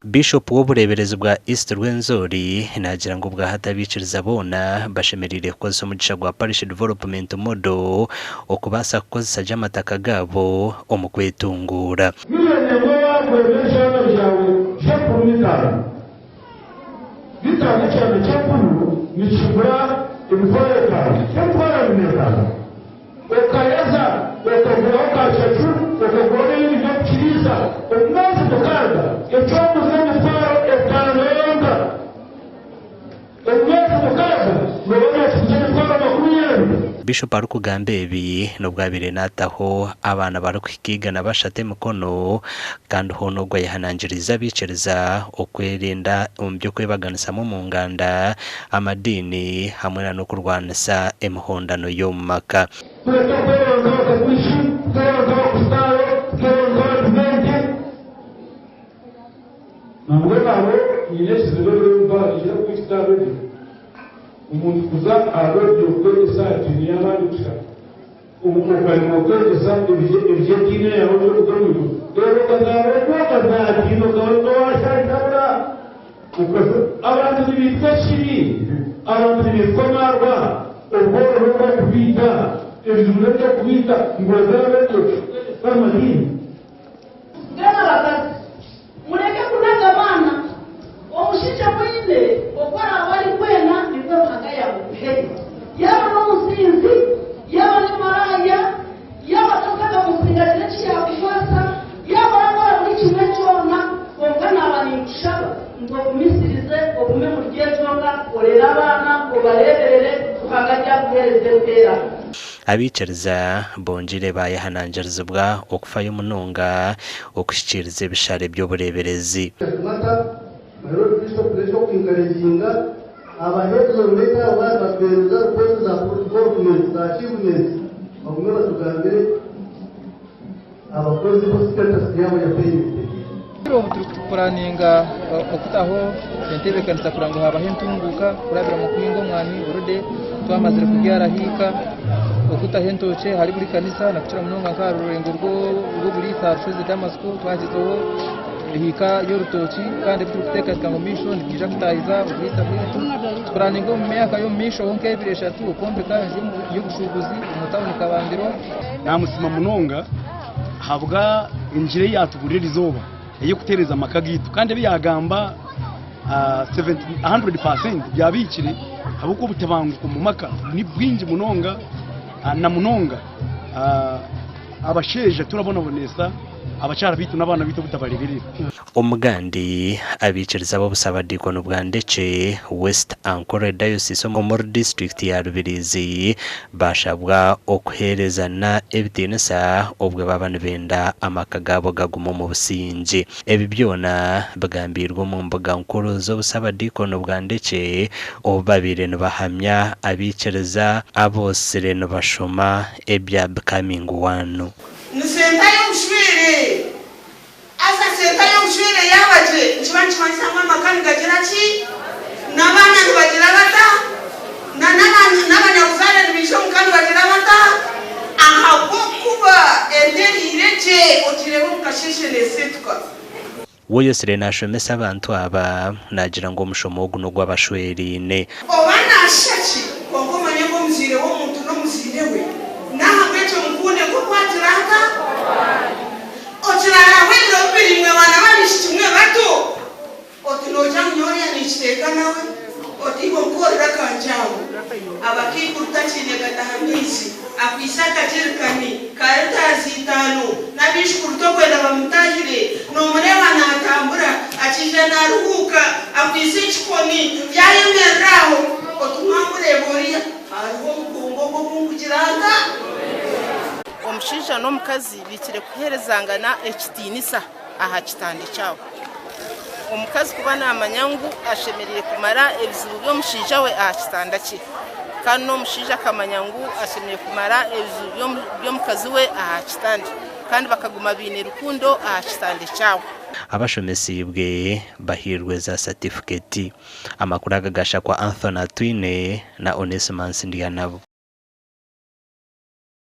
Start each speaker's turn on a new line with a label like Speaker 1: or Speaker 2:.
Speaker 1: Bishop w'ubureberezi bwa East Rwenzori nagira ngo bwahatabiciriza bona bashemerire koza umugisha gwa parish development model okubasa kukozesa amataka gabo omukwetungura Bishop arukugambe ebi nobwabire nataho abana barukikigana bashate mukono kandi hono gwa yahanangiriza bicereza okwelinda byo kwebaganisamo mu nganda amadini hamwe no kurwanisa emhondano yo maka
Speaker 2: umuntu kuza arabyo kweza dini y'abanduka umukobani mukweza ibyo dini yaho n'urugo rero kazaba dino gato ashaka abantu bitwa shibi abantu bitwa marwa ubwo ruko kubita ibyo byo kubita ngozara cyo bamadini
Speaker 3: gana mureke kunaga bana omushicha mwine okora abari kwena nibwo magaya buheri yaba no musinzi yaba ni maraya yaba takaga musinga cyo yakufasa yaba abara muri kimwe cyona ongana abanishaba ngo kumisirize okume muryejonga korera abana obareberere tukagajya kuhereze tera
Speaker 1: abicereza bonjire bayahanangirizibwa okufayo munonga okushikirize bishare byo bureberezi
Speaker 4: Lord Bishop Bishop encouraging abahezo leta abana pereza post za government za achievements bagomba tugambire abakozi bo status yabo ya payment
Speaker 5: turaninga okutaho entebe kanisa kurango haba hentunguka kurabira mu kwingo mwani urode twamazire kubyara hika okuta hentoche hari buri kanisa nakira munonga ka rurengo rwo buri tashoze Damasco twagizeho hika yorutochi kandi bituteka kango mission kija kutahiza ubita bwitu turaningo mu myaka yo mission honke bireshatu kombe kanje yo gushuguzi umutawuni kabandiro
Speaker 6: namusima munonga habwa injire yatugurira izoba yo kutereza makagitu kandi biyagamba 100% byabikire habuko butabanguko mu maka ni bwinji munonga na munonga abasheje turabona bonesa abacara bitu nabana bitu butabaririra
Speaker 1: omugandi abiciriza bo busaba dikono bwandece West Ankole Diocese mu district ya Rubirizi bashabwa okuherezana ebitinesa obwe babana benda amakagabo gagumo mu businji ebi byona bagambirwa mu mbuga nkuru zo busaba dikono bwandece obabire no bahamya abiciriza abose no bashoma ebya becoming one
Speaker 7: senta y'ushwire yabaje nchibanchi samwa makani gajirachi nabana bagira bata nabanya uzale nibisho mukani bagira bata ahabo kuba enderi ireje otirebo mukasheshe nesetwa
Speaker 1: woyo Serena shomesa abantu aba nagira ngo mushomo guno gw'abashwerine
Speaker 7: obana shachi kongo manyengo mzire wo muntu no mzire we naha becho mukune ko kwatiranga otirara wendo birimwe wana babishimwe bato otinoja nyori anisheka nawe otigo korra kanjawo abakikuruta chine gatahamizi akwisaka jirkani kareta zitano nabishikuruto kwenda bamutahire no mureba natambura akije naruhuka akwise chikoni yayemeraho otumwamure boriya ariho mukungo ko kungukiranga
Speaker 8: omushinja n'omukazi bikire kuherezangana ekitinisa aha kitande cyawo omukazi kuba namanyangu ashemerire kumara ebizibu by'omushinja we aha kitanda cye kandi n'omushinja akamanyangu ashemerire kumara ebizibu by'omukazi we aha kitande kandi bakaguma bine rukundo aha kitande cyawo
Speaker 1: abashomesibwe bahirwe za certificate amakuru agagasha kwa Anthony Twine na Onesimus Ndiyanabo.